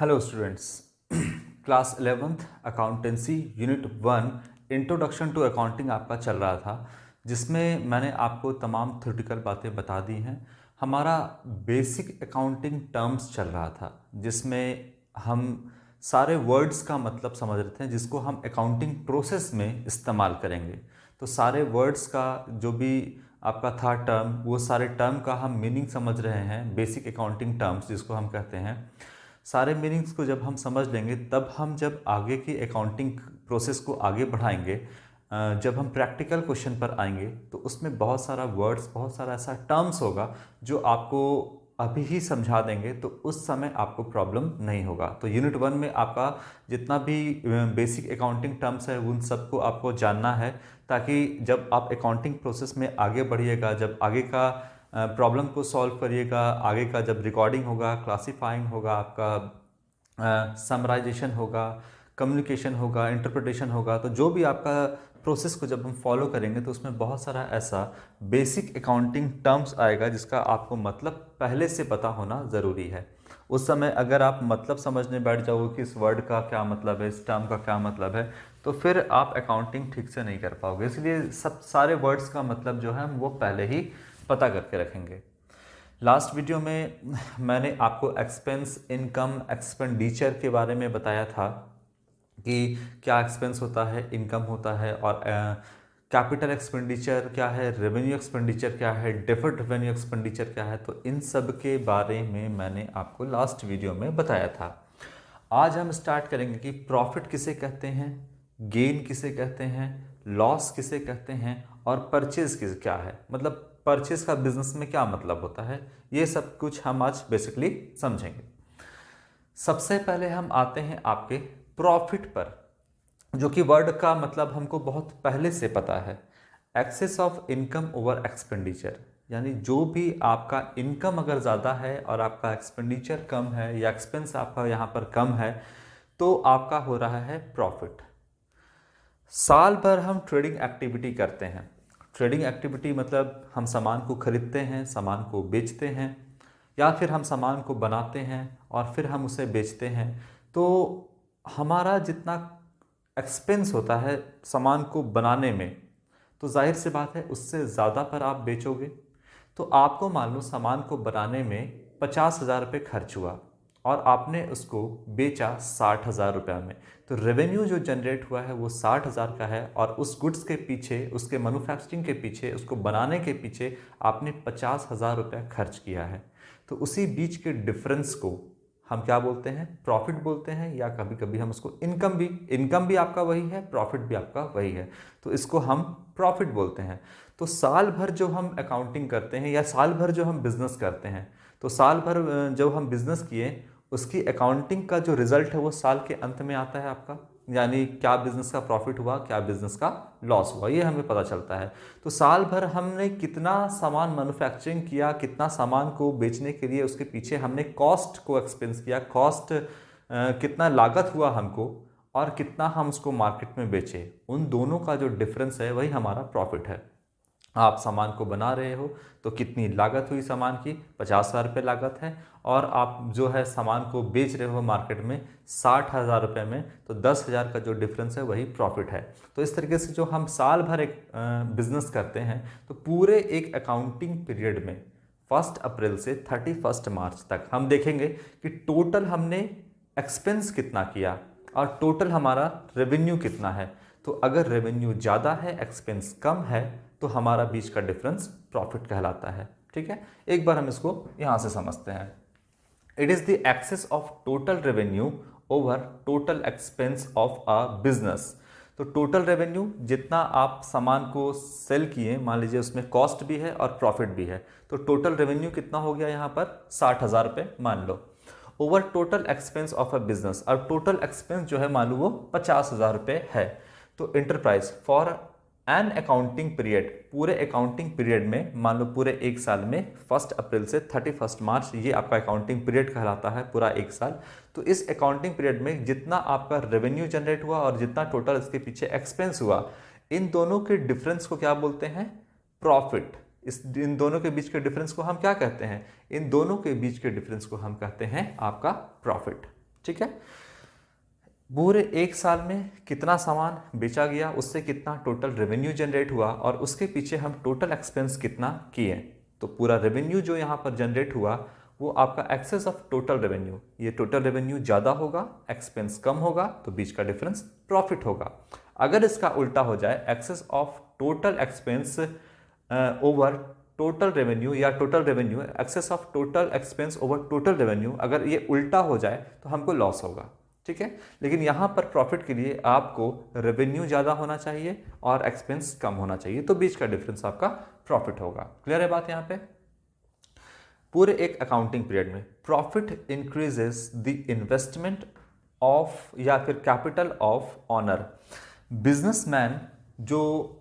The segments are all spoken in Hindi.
Hello students. Class 11th accountancy unit 1 introduction to accounting आपका चल रहा था, जिसमें मैंने आपको तमाम थ्योरेटिकल बातें बता दी हैं। हमारा बेसिक अकाउंटिंग टर्म्स चल रहा था, जिसमें हम सारे वर्ड्स का मतलब समझ रहे थे जिसको हम अकाउंटिंग प्रोसेस में इस्तेमाल करेंगे। तो सारे वर्ड्स का जो भी आपका था टर्म, वो सारे टर्म का हम मीनिंग समझ रहे हैं। बेसिक अकाउंटिंग टर्म्स जिसको हम कहते हैं, सारे मीनिंग्स को जब हम समझ लेंगे तब हम जब आगे की अकाउंटिंग प्रोसेस को आगे बढ़ाएंगे, जब हम प्रैक्टिकल क्वेश्चन पर आएंगे तो उसमें बहुत सारा वर्ड्स, बहुत सारा ऐसा टर्म्स होगा जो आपको अभी ही समझा देंगे, तो उस समय आपको प्रॉब्लम नहीं होगा। तो यूनिट 1 में आपका जितना भी बेसिक अकाउंटिंग टर्म्स है उन सबको आपको जानना है, ताकि जब आप अकाउंटिंग प्रोसेस में आगे बढ़िएगा, जब आगे का प्रॉब्लम को सॉल्व करिएगा, आगे का जब रिकॉर्डिंग होगा, क्लासीफाइंग होगा, आपका समराइजेशन होगा, कम्युनिकेशन होगा, इंटरप्रिटेशन होगा, तो जो भी आपका प्रोसेस को जब हम फॉलो करेंगे तो उसमें बहुत सारा ऐसा बेसिक अकाउंटिंग टर्म्स आएगा जिसका आपको मतलब पहले से पता होना ज़रूरी है। उस समय अगर आप मतलब समझने बैठ जाओगे कि इस वर्ड का क्या मतलब है, इस टर्म का क्या मतलब है, तो फिर आप अकाउंटिंग ठीक से नहीं कर पाओगे। इसलिए सब सारे वर्ड्स का मतलब जो है हम वो पहले ही पता करके रखेंगे। लास्ट वीडियो में मैंने आपको एक्सपेंस, इनकम, एक्सपेंडिचर के बारे में बताया था कि क्या एक्सपेंस होता है, इनकम होता है, और कैपिटल एक्सपेंडिचर क्या है, रेवेन्यू एक्सपेंडिचर क्या है, डिफर्ड रेवेन्यू एक्सपेंडिचर क्या है। तो इन सब के बारे में मैंने आपको लास्ट वीडियो में बताया था। आज हम स्टार्ट करेंगे कि प्रॉफिट किसे कहते हैं, गेन किसे कहते हैं, लॉस किसे कहते हैं, और परचेज किस क्या है, मतलब परचेज का बिजनेस में क्या मतलब होता है। ये सब कुछ हम आज बेसिकली समझेंगे। सबसे पहले हम आते हैं आपके प्रॉफिट पर, जो कि वर्ड का मतलब हमको बहुत पहले से पता है। Excess of income over expenditure, यानी जो भी आपका इनकम अगर ज़्यादा है और आपका एक्सपेंडिचर कम है, या एक्सपेंस आपका यहाँ पर कम है, तो आपका हो रहा है प्रॉफिट। साल भर हम ट्रेडिंग एक्टिविटी करते हैं। ट्रेडिंग एक्टिविटी मतलब हम सामान को खरीदते हैं, सामान को बेचते हैं, या फिर हम सामान को बनाते हैं और फिर हम उसे बेचते हैं। तो हमारा जितना एक्सपेंस होता है सामान को बनाने में, तो जाहिर सी बात है उससे ज़्यादा पर आप बेचोगे। तो आपको मान लो सामान को बनाने में 50,000 रुपये खर्च हुआ और आपने उसको बेचा 60,000 रुपये में, तो रेवेन्यू जो जनरेट हुआ है वो 60,000 का है, और उस गुड्स के पीछे, उसके मैन्युफैक्चरिंग के पीछे, उसको बनाने के पीछे आपने 50,000 रुपये खर्च किया है। तो उसी बीच के डिफरेंस को हम क्या बोलते हैं, प्रॉफिट बोलते हैं, या कभी कभी हम उसको इनकम भी आपका वही है, प्रॉफिट भी आपका वही है, तो इसको हम प्रॉफिट बोलते हैं। तो साल भर जो हम अकाउंटिंग करते हैं या साल भर जो हम बिजनेस करते हैं, तो साल भर जब हम बिजनेस किए उसकी अकाउंटिंग का जो रिजल्ट है वो साल के अंत में आता है आपका, यानी क्या बिजनेस का प्रॉफिट हुआ, क्या बिजनेस का लॉस हुआ, ये हमें पता चलता है। तो साल भर हमने कितना सामान मैन्युफैक्चरिंग किया, कितना सामान को बेचने के लिए उसके पीछे हमने कॉस्ट को एक्सपेंस किया, कॉस्ट कितना लागत हुआ हमको, और कितना हम उसको मार्केट में बेचे, उन दोनों का जो डिफरेंस है वही हमारा प्रॉफिट है। आप सामान को बना रहे हो तो कितनी लागत हुई सामान की, 50,000 रुपये लागत है, और आप जो है सामान को बेच रहे हो मार्केट में 60,000 रुपये में, तो 10,000 का जो डिफरेंस है वही प्रॉफिट है। तो इस तरीके से जो हम साल भर एक बिजनेस करते हैं, तो पूरे एक अकाउंटिंग पीरियड में 1 अप्रैल से 31 मार्च तक हम देखेंगे कि टोटल हमने एक्सपेंस कितना किया और टोटल हमारा रेवेन्यू कितना है। तो अगर रेवेन्यू ज़्यादा है, एक्सपेंस कम है, तो हमारा बीच का डिफरेंस प्रॉफिट कहलाता है। ठीक है, एक बार हम इसको यहाँ से समझते हैं। It is the excess of total revenue over total expense of a business. तो टोटल रेवेन्यू जितना आप सामान को सेल किए, मान लीजिए उसमें कॉस्ट भी है और प्रॉफिट भी है, तो टोटल रेवेन्यू कितना हो गया यहाँ पर 60,000 रुपये मान लो, over total expense of a business, और टोटल एक्सपेंस जो है मान लो वो 50,000 रुपये है। तो enterprise for an accounting period, पूरे अकाउंटिंग पीरियड में, मान लो पूरे एक साल में 1 अप्रैल से 31 मार्च, ये आपका अकाउंटिंग पीरियड कहलाता है, पूरा एक साल। तो इस अकाउंटिंग पीरियड में जितना आपका रेवेन्यू जनरेट हुआ और जितना टोटल इसके पीछे एक्सपेंस हुआ, इन दोनों के डिफरेंस को क्या बोलते हैं, प्रॉफिट। इन दोनों के बीच के डिफरेंस को हम क्या कहते हैं, इन दोनों के बीच के डिफरेंस को हम कहते हैं आपका प्रॉफिट। ठीक है। पूरे एक साल में कितना सामान बेचा गया, उससे कितना टोटल रेवेन्यू जनरेट हुआ और उसके पीछे हम टोटल एक्सपेंस कितना किए। तो पूरा रेवेन्यू जो यहाँ पर जनरेट हुआ वो आपका एक्सेस ऑफ टोटल रेवेन्यू, ये टोटल रेवेन्यू ज़्यादा होगा, एक्सपेंस कम होगा, तो बीच का डिफरेंस प्रॉफिट होगा। अगर इसका उल्टा हो जाए, excess of total expense over total revenue या total revenue excess of total expense over total revenue, अगर ये उल्टा हो जाए तो हमको लॉस होगा। ठीक है, लेकिन यहाँ पर प्रॉफिट के लिए आपको रेवेन्यू ज़्यादा होना चाहिए और एक्सपेंस कम होना चाहिए, तो बीच का डिफरेंस आपका प्रॉफिट होगा। क्लियर है बात यहाँ पे। पूरे एक अकाउंटिंग पीरियड में profit increases the investment of या फिर कैपिटल ऑफ ऑनर। बिजनेसमैन जो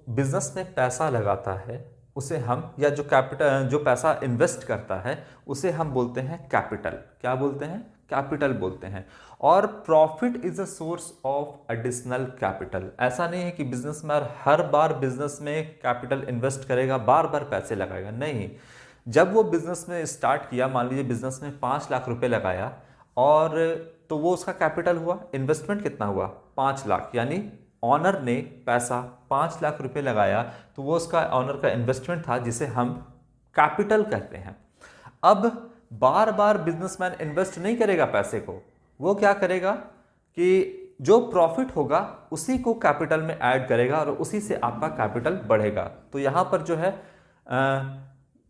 बिजनेस में पैसा लगाता है उसे हम, या जो कैपिटल जो पैसा इन्वेस्ट करता है उसे हम बोलते हैं कैपिटल। क्या बोलते हैं? कैपिटल बोलते हैं। और profit is a source of additional capital. ऐसा नहीं है कि बिजनेसमैन हर बार बिजनेस में कैपिटल इन्वेस्ट करेगा, बार बार पैसे लगाएगा, नहीं। जब वो बिजनेस में स्टार्ट किया, मान लीजिए बिजनेस में 5 लाख रुपए लगाया और तो वो उसका कैपिटल हुआ। इन्वेस्टमेंट कितना हुआ? 5 लाख, यानी ऑनर ने पैसा 5 लाख रुपए लगाया तो वो उसका ऑनर का इन्वेस्टमेंट था, जिसे हम कैपिटल कहते हैं। अब बार बार बिजनेसमैन इन्वेस्ट नहीं करेगा पैसे को, वो क्या करेगा कि जो प्रॉफिट होगा उसी को कैपिटल में ऐड करेगा और उसी से आपका कैपिटल बढ़ेगा। तो यहाँ पर जो है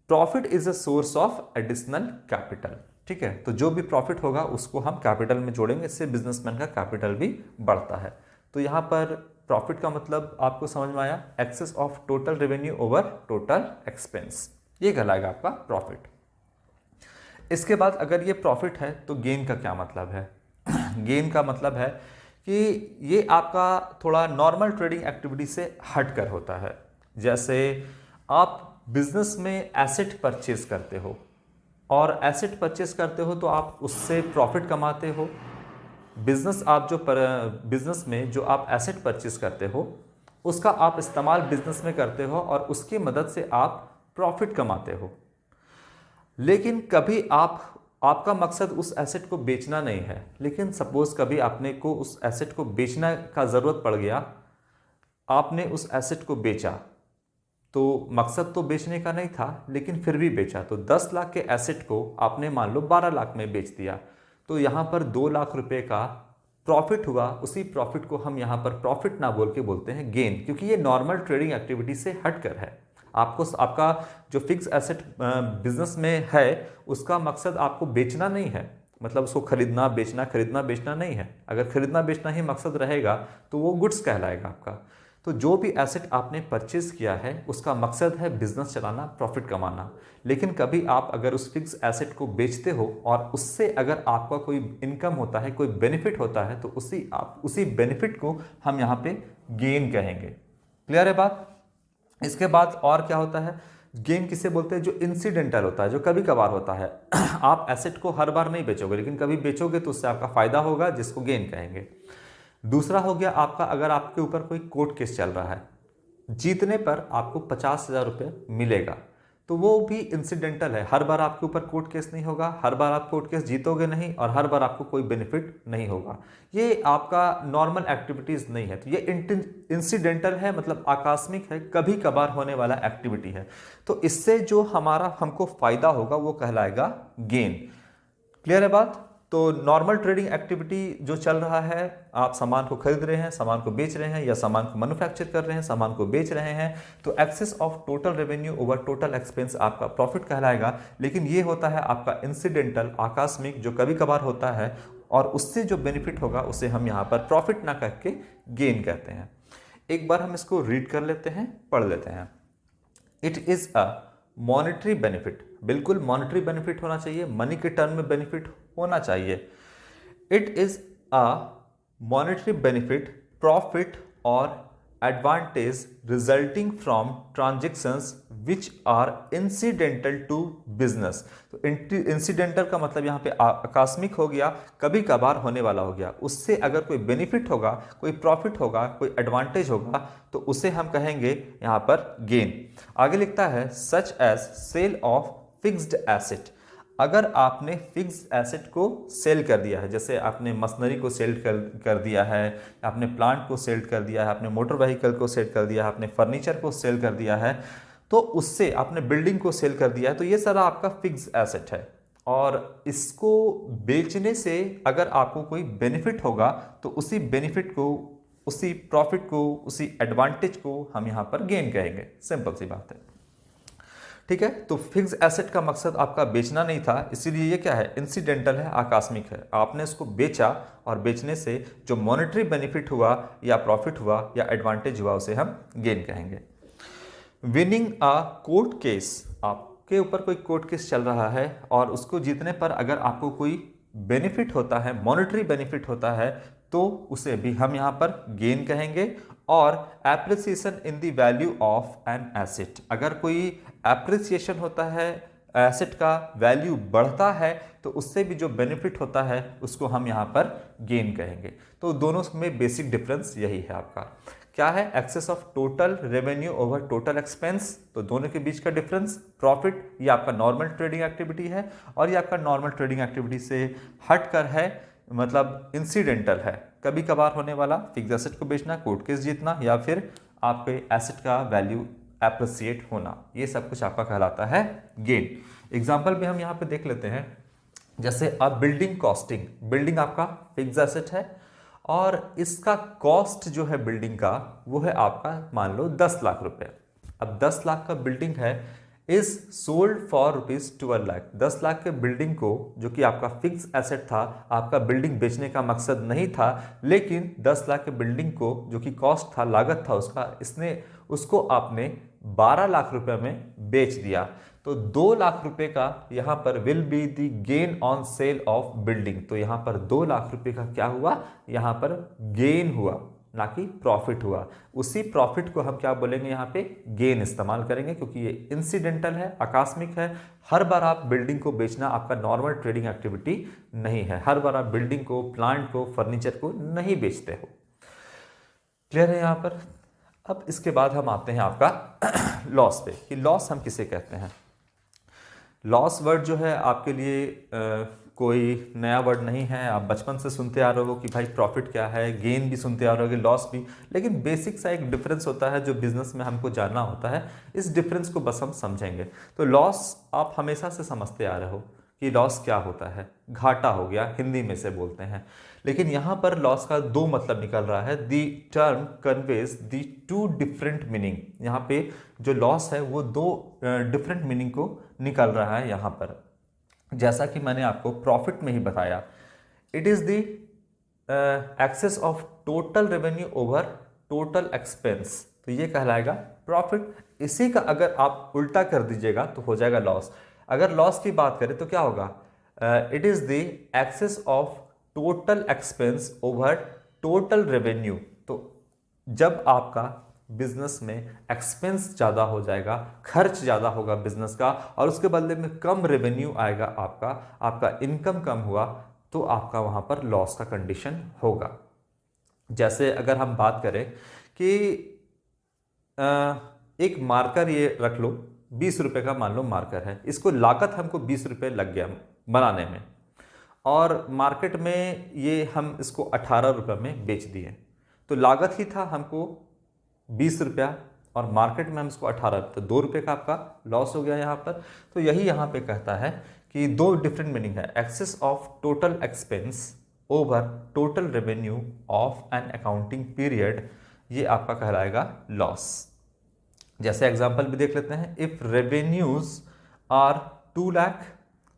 profit is a source of additional capital. ठीक है, तो जो भी प्रॉफिट होगा उसको हम कैपिटल में जोड़ेंगे, इससे बिजनेसमैन का कैपिटल भी बढ़ता है। तो यहाँ पर प्रॉफिट का मतलब आपको समझ में आया, excess of total revenue over total expense, ये कहलाएगा आपका प्रॉफिट। इसके बाद अगर ये प्रॉफिट है तो गेन का क्या मतलब है? गेन का मतलब है कि ये आपका थोड़ा नॉर्मल ट्रेडिंग एक्टिविटी से हट कर होता है। जैसे आप बिजनेस में एसेट परचेज करते हो और एसेट परचेज करते हो तो आप उससे प्रॉफिट कमाते हो। बिजनेस में जो आप एसेट परचेज करते हो उसका आप इस्तेमाल बिजनेस में करते हो और उसकी मदद से आप प्रॉफिट कमाते हो। लेकिन कभी आपका मकसद उस एसेट को बेचना नहीं है, लेकिन सपोज कभी आपने को उस एसेट को बेचने का ज़रूरत पड़ गया, आपने उस एसेट को बेचा, तो मकसद तो बेचने का नहीं था लेकिन फिर भी बेचा, तो 10 लाख के एसेट को आपने मान लो 12 लाख में बेच दिया, तो यहाँ पर 2 लाख रुपए का प्रॉफिट हुआ। उसी प्रॉफिट को हम यहाँ पर प्रॉफिट ना बोल के बोलते हैं गेन, क्योंकि ये नॉर्मल ट्रेडिंग एक्टिविटी से हटकर है। आपका जो फिक्स एसेट बिजनेस में है उसका मकसद आपको बेचना नहीं है, मतलब उसको खरीदना बेचना नहीं है। अगर खरीदना बेचना ही मकसद रहेगा तो वो गुड्स कहलाएगा आपका। तो जो भी एसेट आपने परचेज किया है उसका मकसद है बिजनेस चलाना, प्रॉफिट कमाना। लेकिन कभी आप अगर उस फिक्स एसेट को बेचते हो और उससे अगर आपका कोई इनकम होता है, कोई बेनिफिट होता है, तो उसी बेनिफिट को हम यहाँ पे गेन कहेंगे। क्लियर है बात? इसके बाद और क्या होता है? गेन किसे बोलते हैं? जो इंसिडेंटल होता है, जो कभी कभार होता है। आप एसेट को हर बार नहीं बेचोगे, लेकिन कभी बेचोगे तो उससे आपका फायदा होगा, जिसको गेन कहेंगे। दूसरा हो गया आपका, अगर आपके ऊपर कोई कोर्ट केस चल रहा है, जीतने पर आपको 50,000 रुपये मिलेगा, तो वो भी इंसिडेंटल है। हर बार आपके ऊपर कोर्ट केस नहीं होगा, हर बार आप कोर्ट केस जीतोगे नहीं और हर बार आपको कोई बेनिफिट नहीं होगा। ये आपका नॉर्मल एक्टिविटीज़ नहीं है, तो ये इंसिडेंटल है, मतलब आकस्मिक है, कभी कभार होने वाला एक्टिविटी है। तो इससे जो हमको फ़ायदा होगा वो कहलाएगा गेन। क्लियर है बात? तो नॉर्मल ट्रेडिंग एक्टिविटी जो चल रहा है, आप सामान को खरीद रहे हैं, सामान को बेच रहे हैं, या सामान को मैन्युफैक्चर कर रहे हैं, सामान को बेच रहे हैं, तो excess of total revenue over total expense आपका प्रॉफिट कहलाएगा। लेकिन ये होता है आपका इंसिडेंटल, आकस्मिक, जो कभी कभार होता है, और उससे जो बेनिफिट होगा उसे हम यहाँ पर प्रॉफिट ना कह के गेन कहते हैं। एक बार हम इसको रीड कर लेते हैं, पढ़ लेते हैं। It is a monetary benefit, बिल्कुल मॉनेटरी बेनिफिट होना चाहिए, मनी के टर्म में बेनिफिट होना चाहिए। It is a monetary benefit, profit और advantage resulting from transactions which are incidental to business. तो इंसिडेंटल का मतलब यहाँ पे आकस्मिक हो गया, कभी कभार होने वाला हो गया। उससे अगर कोई बेनिफिट होगा, कोई प्रॉफिट होगा, कोई एडवांटेज होगा, तो उसे हम कहेंगे यहाँ पर गेन। आगे लिखता है such as sale of fixed asset. अगर आपने फिक्स एसेट को सेल कर दिया है, जैसे आपने मशीनरी को सेल कर दिया है, आपने प्लांट को सेल कर दिया है, आपने मोटर व्हीकल को सेल कर दिया है, आपने फर्नीचर को सेल कर दिया है, तो उससे आपने बिल्डिंग को सेल कर दिया है, तो ये सारा आपका फिक्स एसेट है। और इसको बेचने से अगर आपको कोई बेनिफिट होगा तो उसी बेनिफिट को, उसी प्रॉफिट को, उसी एडवांटेज को हम यहाँ पर गेन कहेंगे। सिंपल सी बात है, ठीक है। तो फिक्स एसेट का मकसद आपका बेचना नहीं था, इसीलिए ये क्या है, इंसिडेंटल है, आकस्मिक है। आपने इसको बेचा और बेचने से जो मॉनेटरी बेनिफिट हुआ या प्रॉफिट हुआ या एडवांटेज हुआ उसे हम गेन कहेंगे। विनिंग अ कोर्ट केस, आपके ऊपर कोई कोर्ट केस चल रहा है और उसको जीतने पर अगर आपको कोई बेनिफिट होता है, मॉनेटरी बेनिफिट होता है, तो उसे भी हम यहाँ पर गेन कहेंगे। और appreciation in the value of an asset, अगर कोई एप्रिसिएशन होता है, एसेट का वैल्यू बढ़ता है, तो उससे भी जो बेनिफिट होता है उसको हम यहाँ पर गेन कहेंगे। तो दोनों में बेसिक डिफरेंस यही है आपका। क्या है, excess of total revenue over total expense, तो दोनों के बीच का डिफरेंस। प्रॉफिट ये आपका नॉर्मल ट्रेडिंग एक्टिविटी है और ये आपका नॉर्मल ट्रेडिंग एक्टिविटी से हटकर है, मतलब इंसिडेंटल है, कभी कभार होने वाला। फिक्स एसेट को बेचना, कोर्ट केस जीतना, या फिर आपके एसेट का वैल्यू एप्रिसिएट होना, ये सब कुछ आपका कहलाता है गेन। एग्जाम्पल भी हम यहाँ पे देख लेते हैं, जैसे अब बिल्डिंग कॉस्टिंग, बिल्डिंग आपका फिक्स एसेट है और इसका कॉस्ट जो है बिल्डिंग का वो है आपका मान लो 10 लाख रुपए। अब 10 लाख का बिल्डिंग है, is sold for ₹12 lakh. 10 lakh के बिल्डिंग को, जो कि आपका फिक्स एसेट था, आपका बिल्डिंग बेचने का मकसद नहीं था, लेकिन 10 लाख के बिल्डिंग को जो कि कॉस्ट था, लागत था उसका, उसको आपने 12 लाख रुपए में बेच दिया। तो 2 लाख रुपए का यहां पर will be the gain on sale of building. तो यहां पर 2 लाख रुपए का क्या हुआ, यहां पर गेन हुआ, ना कि प्रॉफिट हुआ। उसी प्रॉफिट को हम क्या बोलेंगे, यहाँ पे गेन इस्तेमाल करेंगे, क्योंकि ये इंसिडेंटल है, आकस्मिक है। हर बार आप बिल्डिंग को बेचना आपका नॉर्मल ट्रेडिंग एक्टिविटी नहीं है। हर बार आप बिल्डिंग को, प्लांट को, फर्नीचर को नहीं बेचते हो। क्लियर है यहाँ पर। अब इसके बाद हम आते हैं आपका लॉस पे, कि लॉस हम किसे कहते हैं। लॉस वर्ड जो है आपके लिए कोई नया वर्ड नहीं है, आप बचपन से सुनते आ रहे हो कि भाई प्रॉफिट क्या है, गेन भी सुनते आ रहे हो, लॉस भी। लेकिन बेसिक सा एक डिफरेंस होता है जो बिजनेस में हमको जानना होता है, इस डिफरेंस को बस हम समझेंगे। तो लॉस आप हमेशा से समझते आ रहे हो कि लॉस क्या होता है, घाटा हो गया, हिंदी में से बोलते हैं। लेकिन यहाँ पर लॉस का 2 मतलब निकल रहा है। The term conveys the 2 different meaning. यहाँ पे जो लॉस है वो 2 डिफरेंट मीनिंग को निकल रहा है यहाँ पर। जैसा कि मैंने आपको प्रॉफिट में ही बताया, it is the excess of total revenue over total expense, तो ये कहलाएगा प्रॉफिट। इसी का अगर आप उल्टा कर दीजिएगा तो हो जाएगा लॉस। अगर लॉस की बात करें तो क्या होगा, it is the excess of total expense over total revenue. तो जब आपका बिजनेस में एक्सपेंस ज़्यादा हो जाएगा, खर्च ज़्यादा होगा बिजनेस का, और उसके बदले में कम रेवेन्यू आएगा, आपका इनकम कम हुआ, तो आपका वहाँ पर लॉस का कंडीशन होगा। जैसे अगर हम बात करें कि एक मार्कर ये रख लो, 20 रुपये का मान लो मार्कर है, इसको लागत हमको 20 रुपये लग गया बनाने में, और मार्केट में ये हम इसको 18 रुपये में बेच दिए। तो लागत ही था हमको 20 रुपया और मार्केट में हम इसको 18, तो 2 रुपये का आपका लॉस हो गया यहाँ पर। तो यही यहाँ पे कहता है कि 2 डिफरेंट मीनिंग है, excess of total expense over total revenue of an accounting period, ये आपका कहलाएगा लॉस। जैसे एग्जांपल भी देख लेते हैं, if revenues are 2 lakh,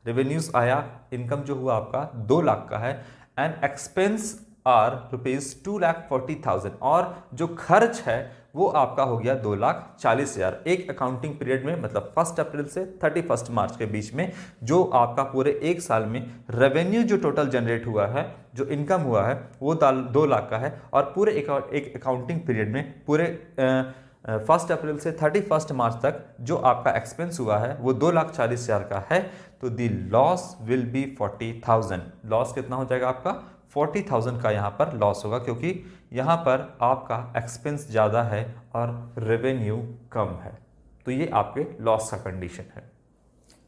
revenues आया, इनकम जो हुआ आपका 2 लाख का है, एंड एक्सपेंस आर ₹2,40,000, और जो खर्च है वो आपका हो गया 2,40,000। एक अकाउंटिंग पीरियड में, मतलब 1 अप्रैल से 31 मार्च के बीच में, जो आपका पूरे एक साल में रेवेन्यू जो टोटल जनरेट हुआ है, जो इनकम हुआ है, वो 2 लाख का है, और पूरे एक अकाउंटिंग पीरियड में, पूरे 1 अप्रैल से 31 मार्च तक जो आपका एक्सपेंस हुआ है वो 2,40,000 का है। तो दी लॉस विल बी 40,000। लॉस कितना हो जाएगा आपका, 40,000 का यहाँ पर लॉस होगा, क्योंकि यहाँ पर आपका एक्सपेंस ज़्यादा है और रेवेन्यू कम है। तो ये आपके लॉस का कंडीशन है।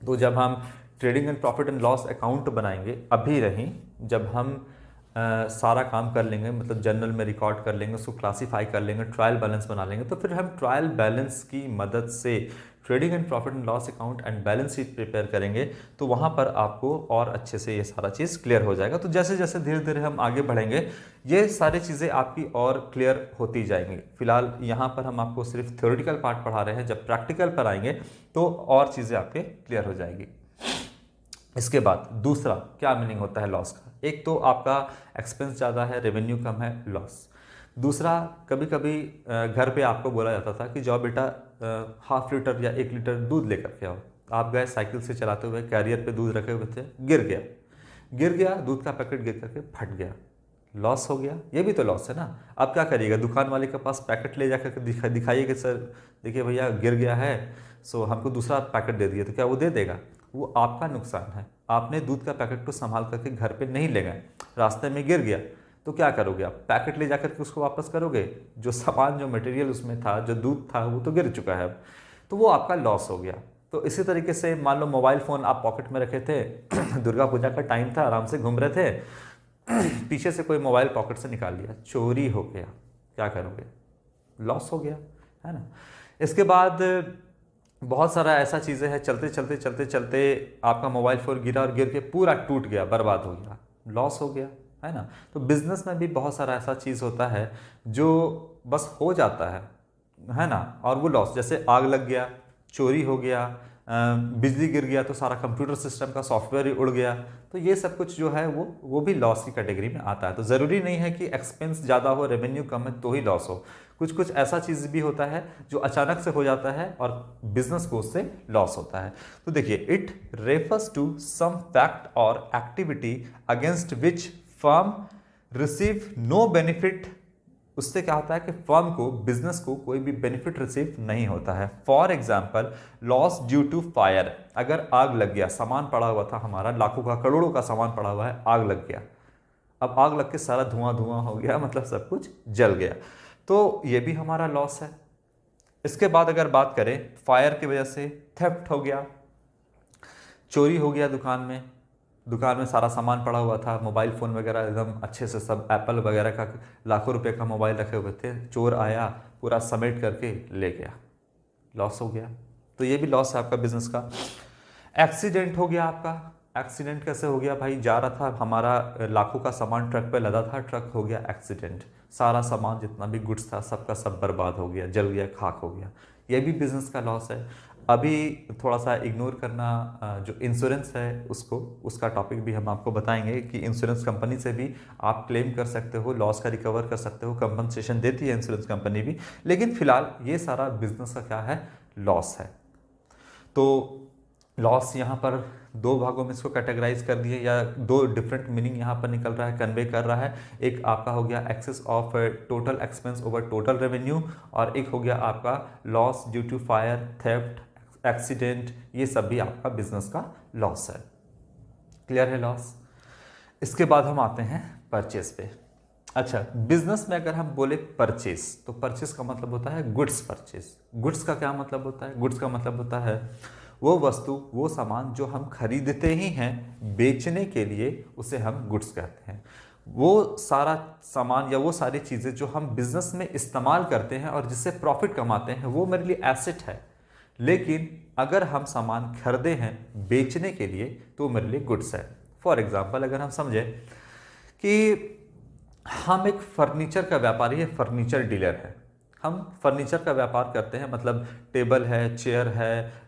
तो जब हम trading and profit and loss account बनाएंगे अभी नहीं, जब हम सारा काम कर लेंगे, मतलब जर्नल में रिकॉर्ड कर लेंगे, उसको क्लासीफाई कर लेंगे, ट्रायल बैलेंस बना लेंगे, तो फिर हम ट्रायल बैलेंस की मदद से trading and profit and loss account and balance sheet prepare करेंगे, तो वहाँ पर आपको और अच्छे से ये सारा चीज़ क्लियर हो जाएगा। तो जैसे जैसे धीरे धीरे हम आगे बढ़ेंगे ये सारी चीज़ें आपकी और क्लियर होती जाएंगी। फिलहाल यहाँ पर हम आपको सिर्फ थ्योरेटिकल पार्ट पढ़ा रहे हैं, जब प्रैक्टिकल पर आएंगे तो और चीज़ें आपके क्लियर हो जाएगी। इसके बाद दूसरा क्या मीनिंग होता है लॉस का? एक तो आपका एक्सपेंस ज़्यादा है, रेवेन्यू कम है, लॉस। दूसरा, कभी कभी घर पे आपको बोला जाता था कि जाओ बेटा हाफ लीटर या 1 लीटर दूध लेकर के आओ। आप गए साइकिल से चलाते हुए, कैरियर पे दूध रखे हुए थे, गिर गया दूध का पैकेट, गिर करके फट गया, लॉस हो गया। ये भी तो लॉस है ना। अब क्या करिएगा, दुकान वाले के पास पैकेट ले जाकर के दिखाइए कि सर देखिए भैया गिर गया है, सो हमको दूसरा पैकेट दे दिए, तो क्या वो दे देगा? वो आपका नुकसान है। आपने दूध का पैकेट को संभाल करके घर पे नहीं ले गए, रास्ते में गिर गया, तो क्या करोगे आप? पैकेट ले जाकर के उसको वापस करोगे? जो सामान, जो मटेरियल उसमें था, जो दूध था, वो तो गिर चुका है अब, तो वो आपका लॉस हो गया। तो इसी तरीके से मान लो मोबाइल फ़ोन आप पॉकेट में रखे थे दुर्गा पूजा का टाइम था, आराम से घूम रहे थे पीछे से कोई मोबाइल पॉकेट से निकाल लिया, चोरी हो गया, क्या करोगे? लॉस हो गया, है ना। इसके बाद बहुत सारा ऐसा चीज़ें हैं, चलते चलते चलते चलते आपका मोबाइल फ़ोन गिरा और गिर के पूरा टूट गया, बर्बाद हो गया, लॉस हो गया, है ना। तो बिज़नेस में भी बहुत सारा ऐसा चीज़ होता है जो बस हो जाता है ना, और वो लॉस, जैसे आग लग गया, चोरी हो गया, बिजली गिर गया तो सारा कंप्यूटर सिस्टम का सॉफ्टवेयर ही उड़ गया, तो ये सब कुछ जो है वो भी लॉस की कैटेगरी में आता है। तो ज़रूरी नहीं है कि एक्सपेंस ज़्यादा हो, रेवेन्यू कम है तो ही लॉस हो। कुछ कुछ ऐसा चीज़ भी होता है जो अचानक से हो जाता है और बिजनेस को उससे लॉस होता है। तो देखिए, it refers to some fact और activity against which firm receive no benefit. उससे क्या होता है कि फर्म को, बिजनेस को कोई भी बेनिफिट रिसीव नहीं होता है। For example, loss due to fire. अगर आग लग गया, सामान पड़ा हुआ था हमारा, लाखों का, करोड़ों का सामान पड़ा हुआ है, आग लग गया, अब आग लग के सारा धुआं धुआं हो गया, मतलब सब कुछ जल गया, तो ये भी हमारा लॉस है। इसके बाद अगर बात करें, फायर की वजह से थेफ्ट हो गया, चोरी हो गया, दुकान में सारा सामान पड़ा हुआ था, मोबाइल फ़ोन वगैरह एकदम अच्छे से, सब एप्पल वगैरह का लाखों रुपए का मोबाइल रखे हुए थे, चोर आया पूरा समेट करके ले गया, लॉस हो गया। तो ये भी लॉस है आपका बिजनेस का। एक्सीडेंट हो गया आपका। एक्सीडेंट कैसे हो गया भाई? जा रहा था, हमारा लाखों का सामान ट्रक पे लदा था, ट्रक हो गया एक्सीडेंट, सारा सामान जितना भी गुड्स था सबका सब बर्बाद हो गया, जल गया, खाक हो गया, ये भी बिजनेस का लॉस है। अभी थोड़ा सा इग्नोर करना, जो इंश्योरेंस है उसका टॉपिक भी हम आपको बताएंगे कि इंश्योरेंस कंपनी से भी आप क्लेम कर सकते हो, लॉस का रिकवर कर सकते हो, कंपनसेशन देती है इंश्योरेंस कंपनी भी। लेकिन फिलहाल ये सारा बिजनेस का क्या है? लॉस है। तो लॉस यहाँ पर 2 भागों में इसको कैटेगराइज कर दिए, या 2 डिफरेंट मीनिंग यहाँ पर निकल रहा है, कन्वे कर रहा है। एक आपका हो गया excess of total expense over total revenue, और एक हो गया आपका loss due to fire, theft, accident, ये सब भी आपका बिजनेस का लॉस है। क्लियर है लॉस? इसके बाद हम आते हैं परचेस पे। अच्छा, बिजनेस में अगर हम बोले परचेस, तो परचेस का मतलब होता है गुड्स परचेस। गुड्स का क्या मतलब होता है? गुड्स का मतलब होता है वो वस्तु, वो सामान जो हम खरीदते ही हैं बेचने के लिए, उसे हम गुड्स कहते हैं। वो सारा सामान या वो सारी चीज़ें जो हम बिजनेस में इस्तेमाल करते हैं और जिससे प्रॉफिट कमाते हैं, वो मेरे लिए एसेट है। लेकिन अगर हम सामान खरीदे हैं बेचने के लिए, तो मेरे लिए गुड्स है। फॉर एग्जाम्पल, अगर हम समझे कि हम एक फर्नीचर का व्यापारी है, फर्नीचर डीलर है, हम फर्नीचर का व्यापार करते हैं, मतलब टेबल है, चेयर है,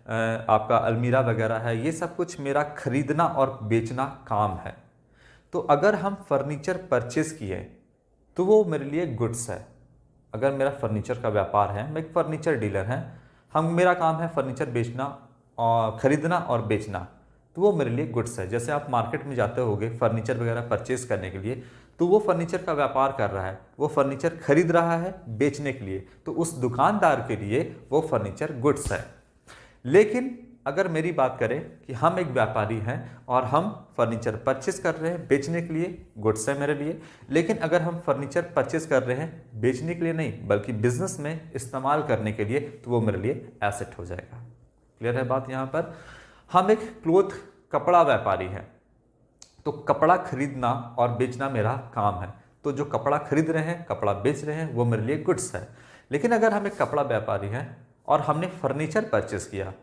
आपका अलमीरा वगैरह है, ये सब कुछ मेरा खरीदना और बेचना काम है। तो अगर हम फर्नीचर परचेज किए तो वो मेरे लिए गुड्स है। अगर मेरा फर्नीचर का व्यापार है, मैं एक फर्नीचर डीलर हैं, मेरा काम है फर्नीचर बेचना और खरीदना और बेचना, तो वो मेरे लिए गुड्स है। जैसे आप मार्केट में जाते होगे फर्नीचर वगैरह परचेज करने के लिए, तो वो फर्नीचर का व्यापार कर रहा है, वो फर्नीचर खरीद रहा है बेचने के लिए, तो उस दुकानदार के लिए वो फर्नीचर गुड्स है। लेकिन अगर मेरी बात करें कि हम एक व्यापारी हैं और हम फर्नीचर परचेज कर रहे हैं बेचने के लिए, गुड्स है मेरे लिए। लेकिन अगर हम फर्नीचर परचेज कर रहे हैं बेचने के लिए नहीं, बल्कि बिजनेस में इस्तेमाल करने के लिए, तो वो मेरे लिए एसेट हो जाएगा। क्लियर है बात? यहाँ पर हम एक क्लोथ कपड़ा व्यापारी है तो कपड़ा खरीदना और बेचना मेरा काम है, तो जो कपड़ा खरीद रहे हैं, कपड़ा बेच रहे हैं, वो मेरे लिए गुड्स है। लेकिन अगर हम एक कपड़ा व्यापारी हैं और हमने फर्नीचर परचेस किया,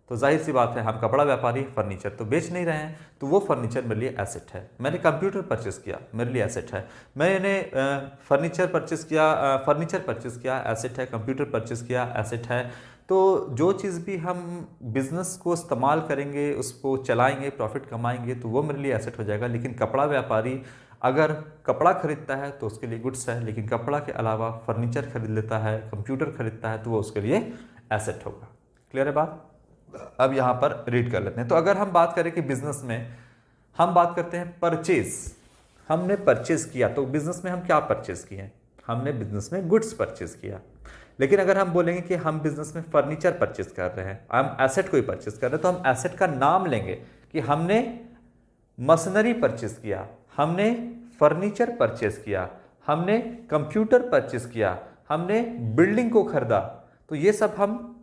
तो जाहिर सी बात है हम कपड़ा व्यापारी फर्नीचर तो बेच नहीं रहे हैं, तो वो फर्नीचर मेरे लिए एसेट है। मैंने कंप्यूटर परचेस किया, मेरे लिए एसेट है। मैंने फर्नीचर परचेस किया, फर्नीचर परचेस किया, एसेट है। कंप्यूटर परचेस किया, एसेट है। तो जो चीज़ भी हम बिजनेस को इस्तेमाल करेंगे, उसको चलाएंगे, प्रॉफिट कमाएंगे, तो वो मेरे लिए एसेट हो जाएगा। लेकिन कपड़ा व्यापारी अगर कपड़ा खरीदता है तो उसके लिए गुड्स है, लेकिन कपड़ा के अलावा फर्नीचर खरीद लेता है, कंप्यूटर खरीदता है, तो वो उसके लिए एसेट होगा। क्लियर है बात? अब यहाँ पर रीड कर लेते हैं। तो अगर हम बात करें कि बिजनेस में हम बात करते हैं परचेज, हमने परचेज किया, तो बिजनेस में हम क्या परचेज किए? हमने बिजनेस में गुड्स परचेज किया। लेकिन अगर हम बोलेंगे कि हम बिजनेस में फर्नीचर परचेज कर रहे हैं, हम एसेट को ही परचेज कर रहे हैं, तो हम एसेट का नाम लेंगे कि हमने मशीनरी परचेज किया, हमने फर्नीचर परचेज किया, हमने कंप्यूटर परचेज किया, हमने बिल्डिंग को खरीदा। तो ये सब हम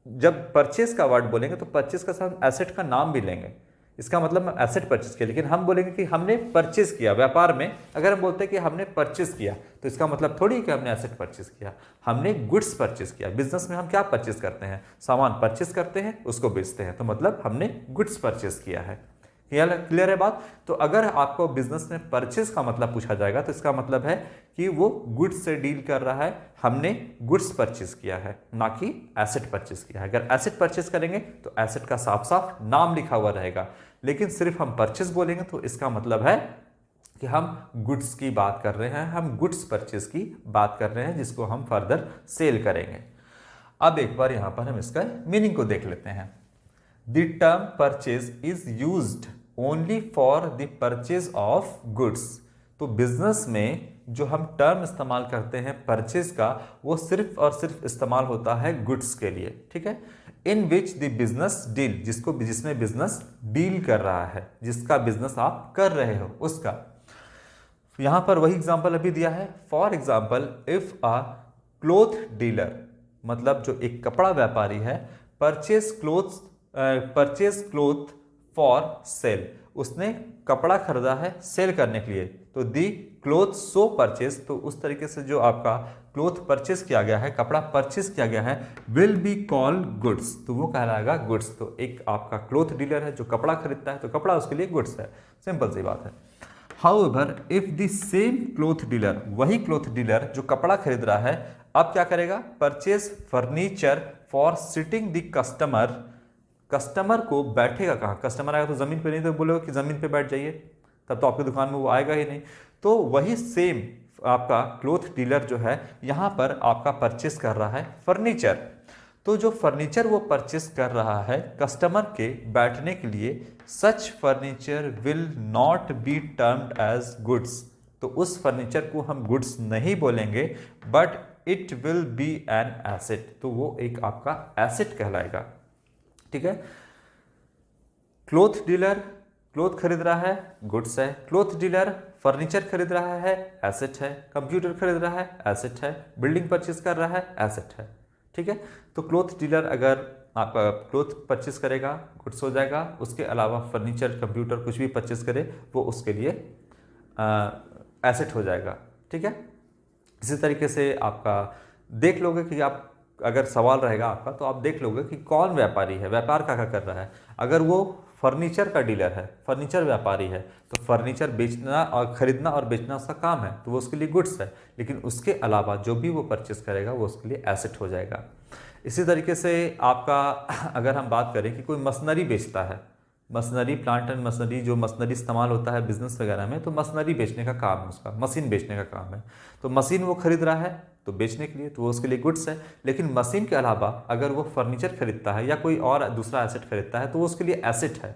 जब परचेज का वर्ड बोलेंगे तो परचेज का हम एसेट का नाम भी लेंगे। इसका मतलब हम एसेट परचेज किया। लेकिन हम बोलेंगे कि हमने परचेज किया, व्यापार में अगर हम बोलते हैं कि हमने परचेज किया, तो इसका मतलब थोड़ी कि हमने एसेट परचेज किया, हमने गुड्स परचेज किया। बिजनेस में हम क्या परचेज करते हैं? सामान परचेज करते हैं, उसको बेचते हैं, तो मतलब हमने गुड्स परचेज किया है। क्लियर है बात? तो अगर आपको बिजनेस में परचेज का मतलब पूछा जाएगा, तो इसका मतलब है कि वो गुड्स से डील कर रहा है, हमने गुड्स परचेज किया है, ना कि एसेट परचेज किया है। अगर एसेट परचेज करेंगे तो एसेट का साफ साफ नाम लिखा हुआ रहेगा। लेकिन सिर्फ हम परचेज बोलेंगे तो इसका मतलब है कि हम गुड्स की बात कर रहे हैं, हम गुड्स परचेज की बात कर रहे हैं, जिसको हम फर्दर सेल करेंगे। अब एक बार यहां पर हम इसका मीनिंग को देख लेते हैं। The term purchase is used only for the purchase of goods। तो बिजनेस में जो हम टर्म इस्तेमाल करते हैं परचेज का, वो सिर्फ और सिर्फ इस्तेमाल होता है गुड्स के लिए। ठीक है? इन विच द बिजनेस डील, जिसमें बिजनेस डील कर रहा है, जिसका बिजनेस आप कर रहे हो उसका। यहां पर वही एग्जांपल अभी दिया है। For example, if a cloth dealer, मतलब जो एक कपड़ा व्यापारी है, परचेज क्लोथ फॉर सेल, उसने कपड़ा खरीदा है सेल करने के लिए, तो दी क्लोथ सो परचेज, तो उस तरीके से जो आपका क्लोथ परचेज किया गया है, कपड़ा परचेज किया गया है, विल बी कॉल्ड गुड्स, तो वो कहलाएगा गुड्स। तो एक आपका क्लोथ डीलर है जो कपड़ा खरीदता है, तो कपड़ा उसके लिए गुड्स है। सिंपल सी बात है। However if the same cloth dealer, वही क्लोथ डीलर जो कपड़ा खरीद रहा है, अब क्या करेगा? Purchase furniture for sitting the customer, customer को बैठेगा कहाँ? कस्टमर आएगा तो जमीन पे, नहीं तो बोलेगा कि जमीन पे बैठ जाइए, तब तो आपकी दुकान में वो आएगा ही नहीं। तो वही सेम आपका क्लोथ डीलर जो है यहाँ पर आपका परचेस कर रहा है फर्नीचर। तो जो फर्नीचर वो परचेस कर रहा है कस्टमर के बैठने के लिए, such furniture will not be termed as goods, तो उस फर्नीचर को हम गुड्स नहीं बोलेंगे, but it will be an asset, तो वो एक आपका एसेट कहलाएगा। ठीक है? क्लोथ डीलर क्लोथ खरीद रहा है, गुड्स है। क्लोथ डीलर फर्नीचर खरीद रहा है, एसेट है। कंप्यूटर खरीद रहा है, एसेट है। बिल्डिंग परचेज कर रहा है, एसेट है। ठीक है? तो क्लोथ डीलर अगर आपका क्लोथ परचेज करेगा, गुड्स हो जाएगा। उसके अलावा फर्नीचर, कंप्यूटर कुछ भी परचेज करे, वो उसके लिए एसेट हो जाएगा। ठीक है? इसी तरीके से आपका देख लोगे कि आप, अगर सवाल रहेगा आपका, तो आप देख लोगे कि कौन व्यापारी है, व्यापार क्या कर रहा है। अगर वो फर्नीचर का डीलर है, फर्नीचर व्यापारी है, तो फर्नीचर बेचना और खरीदना और बेचना उसका काम है, तो वो उसके लिए गुड्स है। लेकिन उसके अलावा जो भी वो परचेस करेगा वो उसके लिए एसेट हो जाएगा। इसी तरीके से आपका अगर हम बात करें कि कोई मशीनरी बेचता है, मशीनरी, प्लांट एंड मशीनरी, जो मशीनरी इस्तेमाल होता है बिजनेस वगैरह में, तो मशीनरी बेचने का काम है उसका, मशीन बेचने का काम है। तो मशीन वो खरीद रहा है तो बेचने के लिए, तो वो उसके लिए गुड्स है। लेकिन मशीन के अलावा अगर वो फर्नीचर खरीदता है या कोई और दूसरा एसेट खरीदता है, तो वो उसके लिए एसेट है,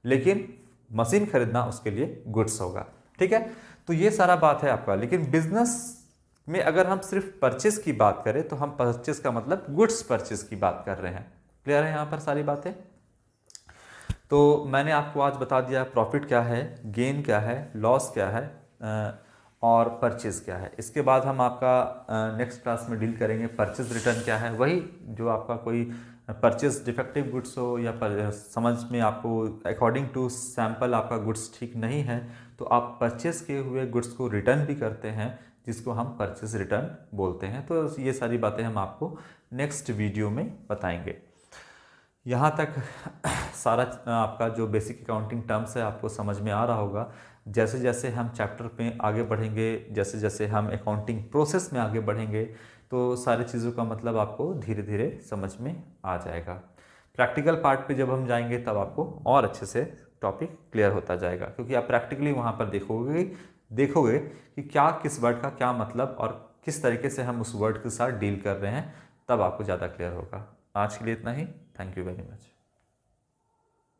लेकिन मशीन खरीदना उसके लिए गुड्स होगा। ठीक है? तो ये सारा बात है आपका। लेकिन बिजनेस में अगर हम सिर्फ परचेज की बात करें, तो हम परचेज का मतलब गुड्स परचेज की बात कर रहे हैं। क्लियर है यहाँ पर सारी बातें? तो मैंने आपको आज बता दिया प्रॉफिट क्या है, गेन क्या है, लॉस क्या है, और परचेज़ क्या है। इसके बाद हम आपका नेक्स्ट क्लास में डील करेंगे परचेज़ रिटर्न क्या है। वही जो आपका कोई परचेज़ डिफेक्टिव गुड्स हो या समझ में आपको अकॉर्डिंग टू सैम्पल आपका गुड्स ठीक नहीं है तो आप परचेज़ किए हुए गुड्स को रिटर्न भी करते हैं, जिसको हम परचेज़ रिटर्न बोलते हैं। तो ये सारी बातें हम आपको नेक्स्ट वीडियो में बताएंगे। यहाँ तक सारा आपका जो बेसिक अकाउंटिंग टर्म्स है आपको समझ में आ रहा होगा। जैसे जैसे हम चैप्टर में आगे बढ़ेंगे, जैसे जैसे हम अकाउंटिंग प्रोसेस में आगे बढ़ेंगे, तो सारी चीज़ों का मतलब आपको धीरे धीरे समझ में आ जाएगा। प्रैक्टिकल पार्ट पे जब हम जाएंगे तब आपको और अच्छे से टॉपिक क्लियर होता जाएगा, क्योंकि आप प्रैक्टिकली वहाँ पर देखोगे कि क्या किस वर्ड का क्या मतलब और किस तरीके से हम उस वर्ड के साथ डील कर रहे हैं, तब आपको ज़्यादा क्लियर होगा। आज के लिए इतना ही। Thank you very much.